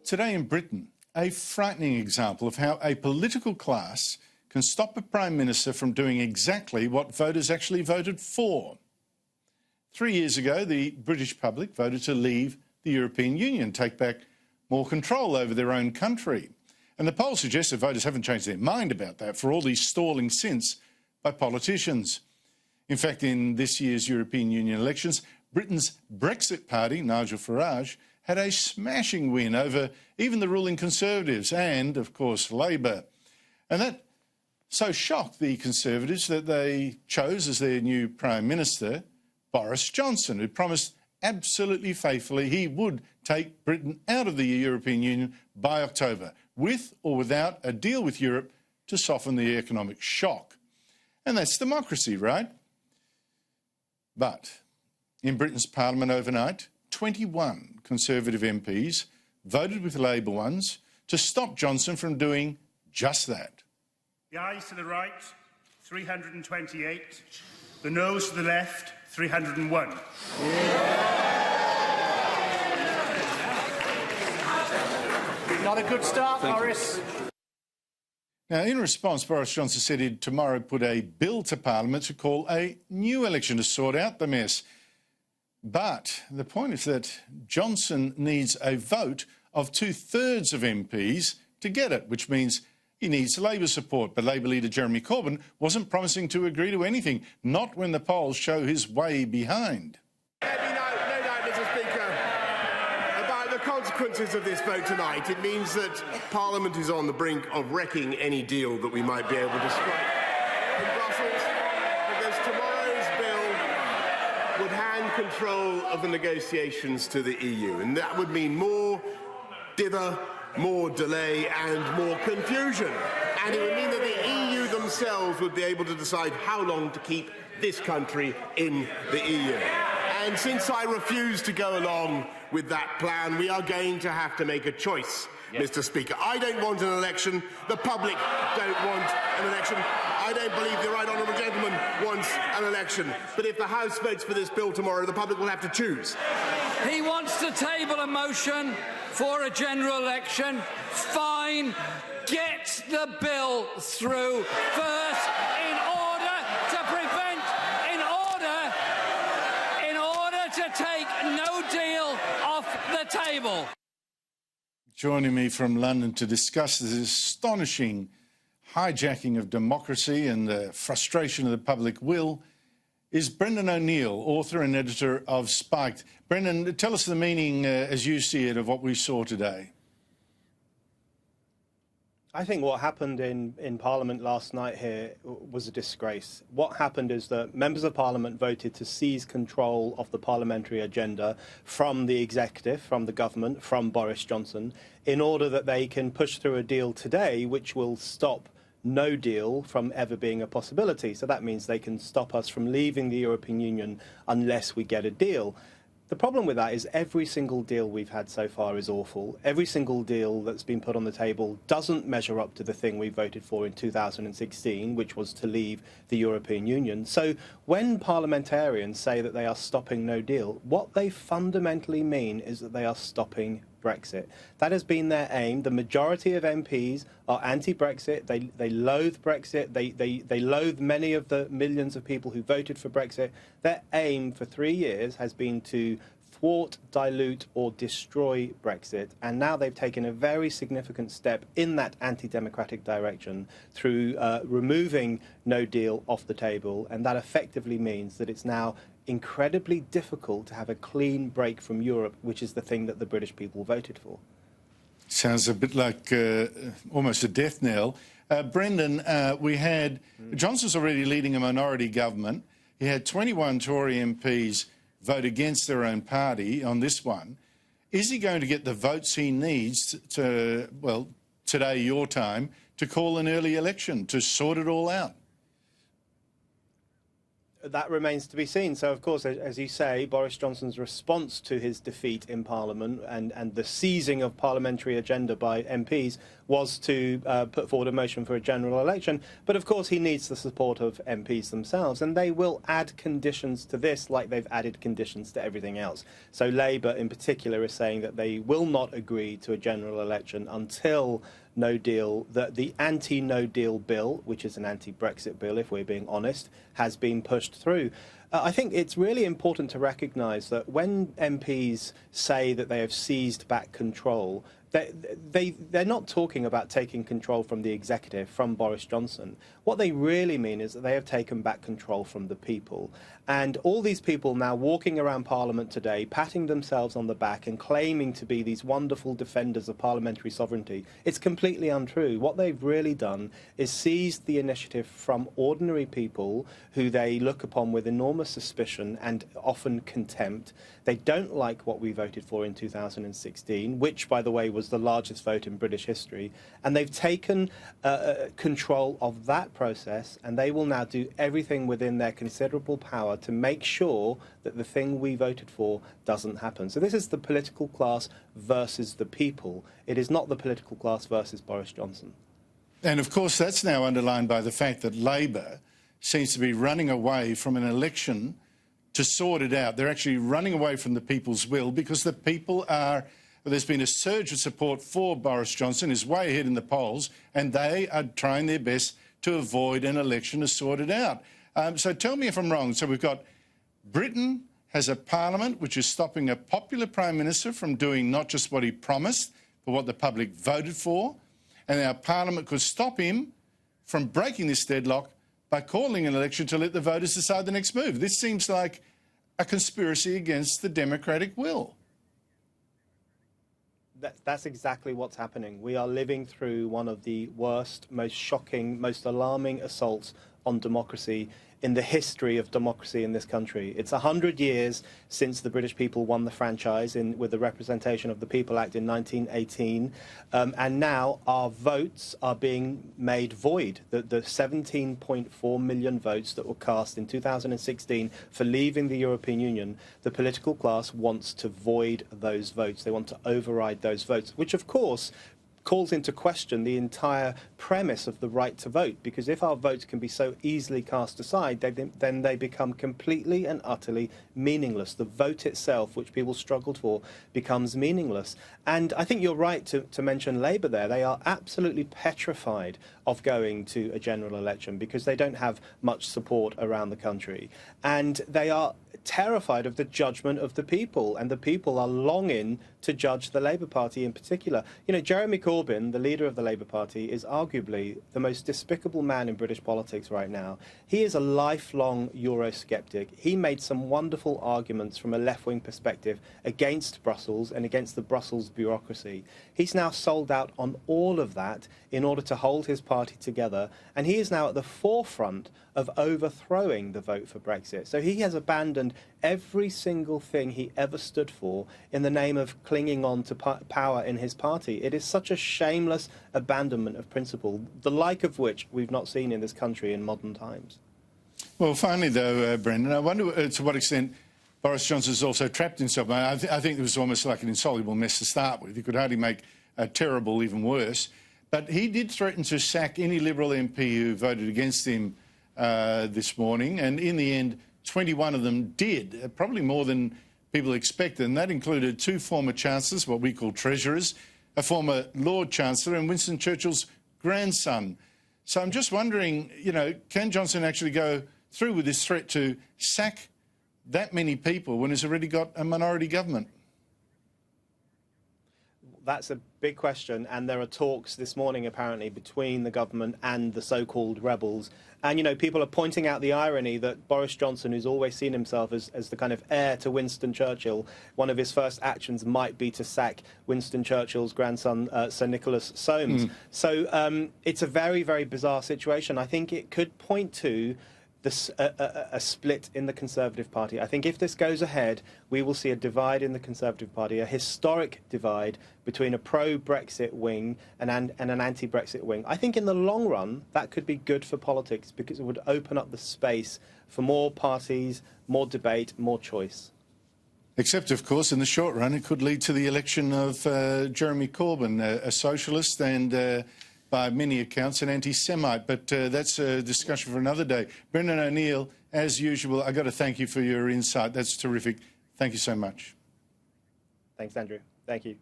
Today in Britain, a frightening example of how a political class can stop a Prime Minister from doing exactly what voters actually voted for. 3 years ago, the British public voted to leave the European Union, take back more control over their own country. And the polls suggest that voters haven't changed their mind about that for all these stalling since by politicians. In fact, in this year's European Union elections, Britain's Brexit party, Nigel Farage, had a smashing win over even the ruling Conservatives and, of course, Labour. And that so shocked the Conservatives that they chose as their new Prime Minister Boris Johnson, who promised absolutely faithfully he would take Britain out of the European Union by October, with or without a deal with Europe to soften the economic shock. And that's democracy, right? But in Britain's Parliament overnight, 21 Conservative MPs voted with Labour ones to stop Johnson from doing just that. The ayes to the right, 328. The noes to the left, 301. Not a good start, Boris. Now, in response, Boris Johnson said he'd tomorrow put a bill to Parliament to call a new election to sort out the mess. But the point is that Johnson needs a vote of 2/3 of MPs to get it, which means he needs Labour support. But Labour leader Jeremy Corbyn wasn't promising to agree to anything, not when the polls show he's way behind. No doubt, Mr. Speaker, about the consequences of this vote tonight. It means that Parliament is on the brink of wrecking any deal that we might be able to strike in Brussels, because tomorrow's bill would hand control of the negotiations to the EU, and that would mean more dither, more delay and more confusion. And it would mean that the EU themselves would be able to decide how long to keep this country in the EU. And since I refuse to go along with that plan, we are going to have to make a choice, Mr. Speaker. I don't want an election. The public don't want an election. I don't believe the right honourable gentleman wants an election. But if the House votes for this bill tomorrow, the public will have to choose. He wants to table a motion for a general election. Fine. Get the bill through first in order to prevent, in order to take no deal off the table. Joining me from London to discuss this astonishing hijacking of democracy and the frustration of the public will is Brendan O'Neill, author and editor of Spiked. Brendan, tell us the meaning, as you see it, of what we saw today. I think what happened in Parliament last night here was a disgrace. What happened is that members of Parliament voted to seize control of the parliamentary agenda from the executive, from the government, from Boris Johnson, in order that they can push through a deal today which will stop no deal from ever being a possibility. So that means they can stop us from leaving the European Union unless we get a deal. The problem with that is every single deal we've had so far is awful. Every single deal that's been put on the table doesn't measure up to the thing we voted for in 2016, which was to leave the European Union. So when parliamentarians say that they are stopping no deal, what they fundamentally mean is that they are stopping Brexit. That has been their aim. The majority of MPs are anti-Brexit. They loathe Brexit. They loathe many of the millions of people who voted for Brexit. Their aim for 3 years has been to thwart, dilute or destroy Brexit. And now they've taken a very significant step in that anti-democratic direction through removing no deal off the table. And that effectively means that it's now incredibly difficult to have a clean break from Europe, which is the thing that the British people voted for. Sounds a bit like almost a death knell. Brendan, we had Johnson's already leading a minority government. He had 21 Tory MPs vote against their own party on this one. Is he going to get the votes he needs to, well, today, your time, to call an early election, to sort it all out? That remains to be seen. So, of course, as you say, Boris Johnson's response to his defeat in Parliament and the seizing of parliamentary agenda by MPs was to put forward a motion for a general election. But, of course, he needs the support of MPs themselves, and they will add conditions to this like they've added conditions to everything else. So Labour, in particular, is saying that they will not agree to a general election until no deal, the anti-no deal bill, which is an anti-Brexit bill, if we're being honest, has been pushed through. I think it's really important to recognise that when MPs say that they have seized back control, they're not talking about taking control from the executive, from Boris Johnson. What they really mean is that they have taken back control from the people. And all these people now walking around Parliament today, patting themselves on the back and claiming to be these wonderful defenders of parliamentary sovereignty, it's completely untrue. What they've really done is seized the initiative from ordinary people who they look upon with enormous suspicion and often contempt. They don't like what we voted for in 2016, which, by the way, was the largest vote in British history. And they've taken control of that process, and they will now do everything within their considerable power to make sure that the thing we voted for doesn't happen. So this is the political class versus the people. It is not the political class versus Boris Johnson. And, of course, that's now underlined by the fact that Labor seems to be running away from an election to sort it out. They're actually running away from the people's will because the people are... Well, there's been a surge of support for Boris Johnson, who's way ahead in the polls, and they are trying their best to avoid an election to sort it out. So tell me if I'm wrong. So we've got Britain has a parliament which is stopping a popular Prime Minister from doing not just what he promised, but what the public voted for. And our parliament could stop him from breaking this deadlock by calling an election to let the voters decide the next move. This seems like a conspiracy against the democratic will. That's exactly what's happening. We are living through one of the worst, most shocking, most alarming assaults on democracy in the history of democracy in this country. It's 100 years since the British people won the franchise with the Representation of the People Act in 1918, and now our votes are being made void. The 17.4 million votes that were cast in 2016 for leaving the European Union, the political class wants to void those votes. They want to override those votes, which of course calls into question the entire premise of the right to vote, because if our votes can be so easily cast aside, then they become completely and utterly meaningless. The vote itself, which people struggled for, becomes meaningless. And I think you're right to mention Labour there. They are absolutely petrified of going to a general election because they don't have much support around the country. And they are terrified of the judgment of the people, and the people are longing to judge the Labour Party in particular. You know, Jeremy Corbyn, the leader of the Labour Party, is arguably the most despicable man in British politics right now. He is a lifelong Eurosceptic. He made some wonderful arguments from a left-wing perspective against Brussels and against the Brussels bureaucracy. He's now sold out on all of that in order to hold his party together, and he is now at the forefront of overthrowing the vote for Brexit. So he has abandoned every single thing he ever stood for in the name of clinging on to power in his party. It is such a shameless abandonment of principle, the like of which we've not seen in this country in modern times. Well, finally, though, Brendan, I wonder to what extent Boris Johnson's also trapped himself. I think it was almost like an insoluble mess to start with. He could hardly make a terrible even worse. But he did threaten to sack any Liberal MP who voted against him this morning, and in the end 21 of them did, probably more than people expected, and that included 2 former chancellors, what we call treasurers, a former Lord Chancellor and Winston Churchill's grandson. So I'm just wondering, you know, can Johnson actually go through with this threat to sack that many people when he's already got a minority government? That's a big question, and there are talks this morning, apparently, between the government and the so-called rebels. And, you know, people are pointing out the irony that Boris Johnson, who's always seen himself as the kind of heir to Winston Churchill, one of his first actions might be to sack Winston Churchill's grandson, Sir Nicholas Soames. So it's a very, very bizarre situation. I think it could point to a split in the Conservative Party. I think if this goes ahead, we will see a divide in the Conservative Party, a historic divide between a pro-Brexit wing and an anti-Brexit wing. I think in the long run, that could be good for politics because it would open up the space for more parties, more debate, more choice. Except, of course, in the short run, it could lead to the election of Jeremy Corbyn, a socialist and, by many accounts, an anti-Semite. But that's a discussion for another day. Brendan O'Neill, as usual, I've got to thank you for your insight. That's terrific. Thank you so much. Thanks, Andrew. Thank you.